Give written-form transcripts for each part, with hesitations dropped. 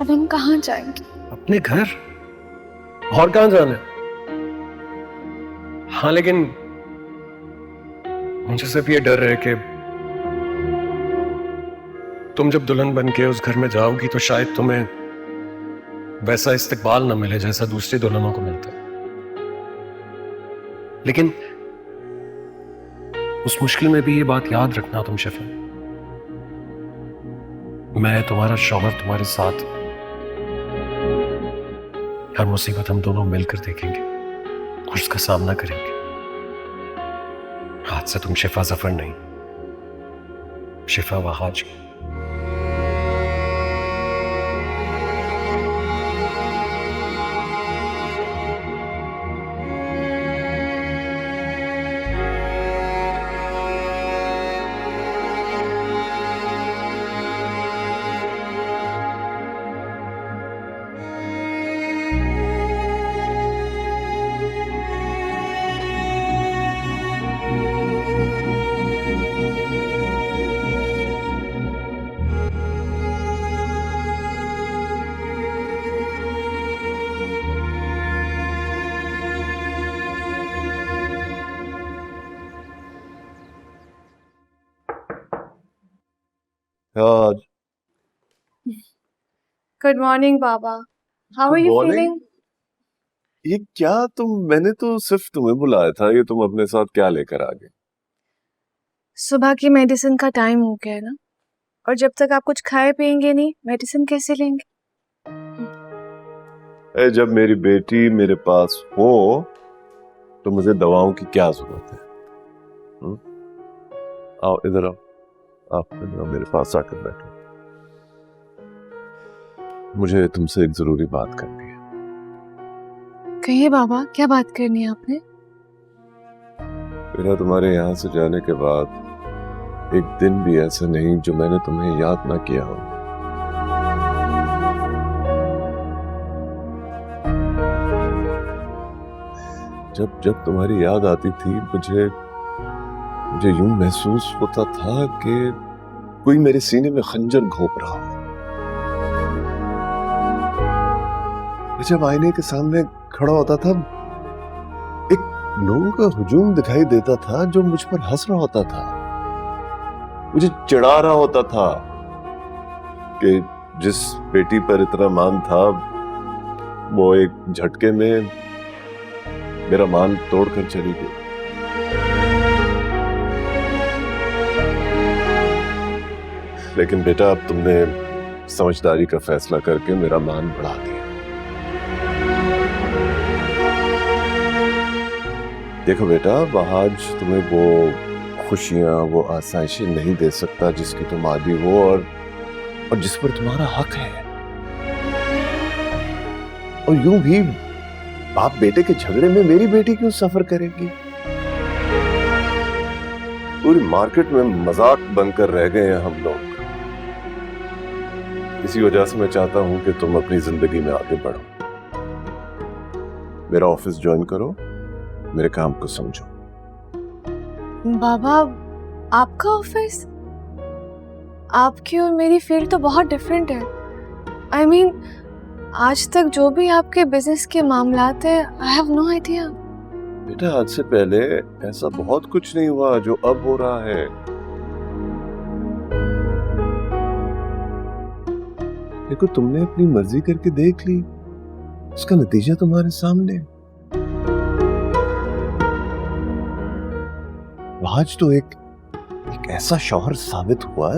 अब हम कहाँ जाएंगे? अपने घर। और कहां जाना है? हाँ लेकिन मुझे सिर्फ ये डर है कि तुम जब दुल्हन बन के उस घर में जाओगी तो शायद तुम्हें वैसा इस्तकबाल ना मिले जैसा दूसरी दुल्हनों को मिलता है। लेकिन उस मुश्किल में भी ये बात याद रखना तुम शिफा, मैं तुम्हारा शौहर तुम्हारे साथ, हर मुसीबत हम दोनों मिलकर देखेंगे और उसका सामना करेंगे। हाथ से तुम शिफा जफर नहीं, शिफा वहाज। आज गुड मॉर्निंग बाबा। How are Good you morning. Feeling? ये क्या मैंने तो सिर्फ तुम्हें बुलाया था, ये तुम अपने साथ क्या लेकर आ गए? सुबह की मेडिसिन का टाइम हो गया है ना, और जब तक आप कुछ खाए पिएंगे नहीं, मेडिसिन कैसे लेंगे? जब मेरी बेटी मेरे पास हो तो मुझे दवाओं की क्या जरूरत है? हुँ? आओ इधर आओ, आप इधर आओ, मेरे पास आकर बैठो। मुझे तुमसे एक जरूरी बात करनी है। कहिए बाबा, क्या बात करनी है आपने? मेरा तुम्हारे यहाँ से जाने के बाद एक दिन भी ऐसा नहीं जो मैंने तुम्हें याद ना किया हो। जब जब तुम्हारी याद आती थी मुझे मुझे यूं महसूस होता था कि कोई मेरे सीने में खंजर घोंप रहा हो। जब आईने के सामने खड़ा होता था, एक लोगों का हुजूम दिखाई देता था जो मुझ पर हंस रहा होता था, मुझे चिढ़ा रहा होता था कि जिस बेटी पर इतना मान था वो एक झटके में मेरा मान तोड़कर चली गई। लेकिन बेटा, अब तुमने समझदारी का फैसला करके मेरा मान बढ़ा दिया। देखो बेटा, आज तुम्हें वो खुशियां, वो आसाइशें नहीं दे सकता जिसकी तुम आदी हो और जिस पर तुम्हारा हक है। और यूं भी बाप बेटे के झगड़े में मेरी बेटी क्यों सफर करेगी? पूरी मार्केट में मजाक बनकर रह गए हैं हम लोग। इसी वजह से मैं चाहता हूं कि तुम अपनी जिंदगी में आगे बढ़ो, मेरा ऑफिस ज्वाइन करो, मेरे काम को समझो। बाबा, आपका ऑफिस? आपकी और मेरी फील्ड तो बहुत डिफरेंट है। आई मीन, आज तक जो भी आपके बिजनेस के मामलात है, आई हैव नो आइडिया। बेटा, आज से पहले ऐसा बहुत कुछ नहीं हुआ जो अब हो रहा है। देखो, तुमने अपनी मर्जी करके देख ली, उसका नतीजा तुम्हारे सामने। आज तो एक ऐसा शौहर साबित हुआ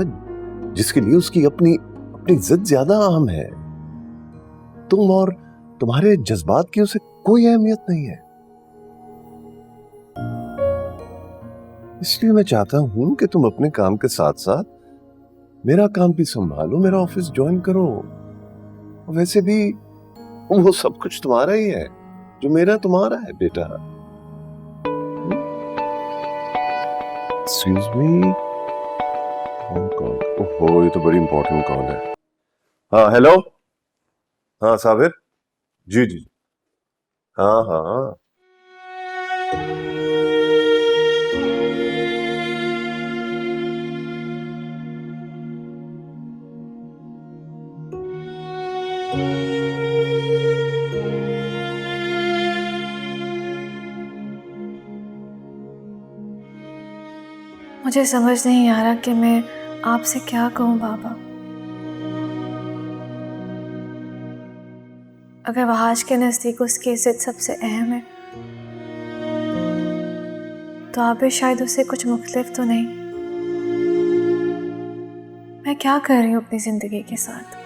जिसके लिए उसकी अपनी जिद ज्यादा अहम है। तुम और तुम्हारे जज्बात की उसे कोई अहमियत नहीं है। इसलिए मैं चाहता हूं कि तुम अपने काम के साथ साथ मेरा काम भी संभालो, मेरा ऑफिस ज्वाइन करो। वैसे भी वो सब कुछ तुम्हारा ही है जो मेरा तुम्हारा है बेटा। एक्सक्यूज मी, कौन? ओहो, ये तो बड़ी इंपॉर्टेंट कॉल है। हाँ, हेलो। हाँ साबिर, जी जी, हाँ हाँ। मुझे समझ नहीं आ रहा कि मैं आपसे क्या कहूँ बाबा। अगर वहाज के नज़दीक उसकी इज्जत सबसे अहम है तो आप भी शायद उससे कुछ मुख्तलिफ तो नहीं। मैं क्या कर रही हूँ अपनी जिंदगी के साथ?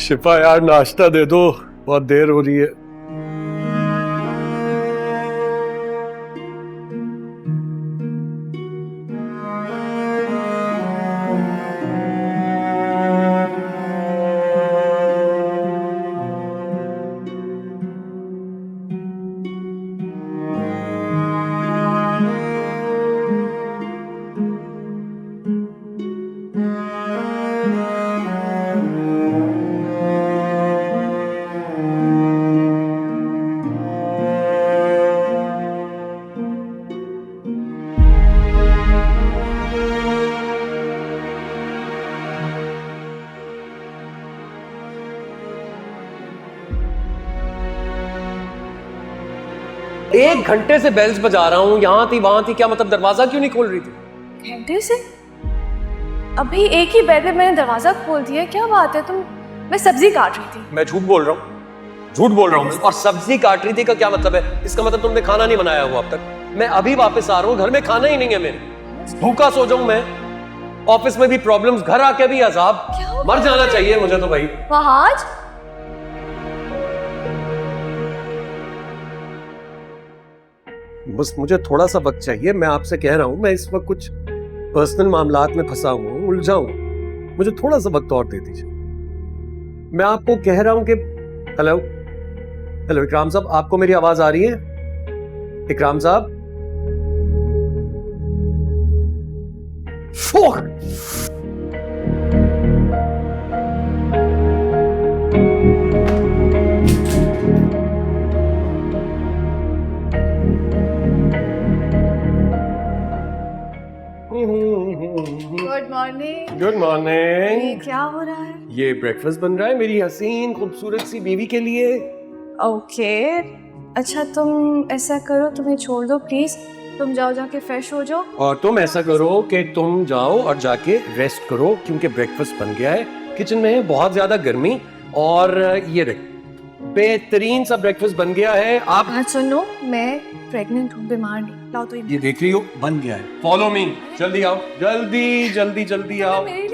शिफा यार नाश्ता दे दो, बहुत देर हो रही है। एक घंटे से बेल्स बजा रहा हूँ, यहाँ थी वहां थी, क्या मतलब दरवाजा क्यों नहीं खोल रही थी? घंटे से? अभी एक ही बेर में मैंने दरवाजा खोल दिया, क्या बात है? तुम, मैं सब्जी काट रही थी। मैं झूठ बोल रहा हूँ, झूठ बोल रहा हूँ। और सब्जी काट रही थी का क्या मतलब है? इसका मतलब तुमने खाना नहीं बनाया हुआ अब तक। मैं अभी वापस आ रहा हूँ, घर में खाना ही नहीं है मेरे, भूखा सो जाऊं मैं। ऑफिस में भी प्रॉब्लम्स, घर आके भी अजाब, मर जाना चाहिए मुझे तो भाई। वहाज, बस मुझे थोड़ा सा वक्त चाहिए, मैं आपसे कह रहा हूँ। मैं इस वक्त कुछ पर्सनल मामलात में फंसा हुआ हूँ, उलझा हूँ, मुझे थोड़ा सा वक्त और दे दीजिए। मैं आपको कह रहा हूँ कि हेलो हेलो इकराम साहब, आपको मेरी आवाज आ रही है? इकराम साहब, गुड मॉर्निंग। Good morning. ये क्या हो रहा है? ये ब्रेकफास्ट बन रहा है मेरी हसीन खूबसूरत सी बीवी के लिए। ओके, अच्छा तुम ऐसा करो, तुम्हें छोड़ दो प्लीज, तुम जाओ जाके फ्रेश हो जाओ। और तुम ऐसा करो कि तुम जाओ और जाके रेस्ट करो, क्योंकि ब्रेकफास्ट बन गया है, किचन में है बहुत ज्यादा गर्मी। और ये देख, बेहतरीन सा ब्रेकफास्ट बन गया है। आप हाँ सुनो, मैं प्रेग्नेंट हूँ, बीमार नहीं। लाओ तो ये देख रही हो, बन गया है। फॉलो मी, जल्दी आओ, जल्दी जल्दी जल्दी आओ। मेरे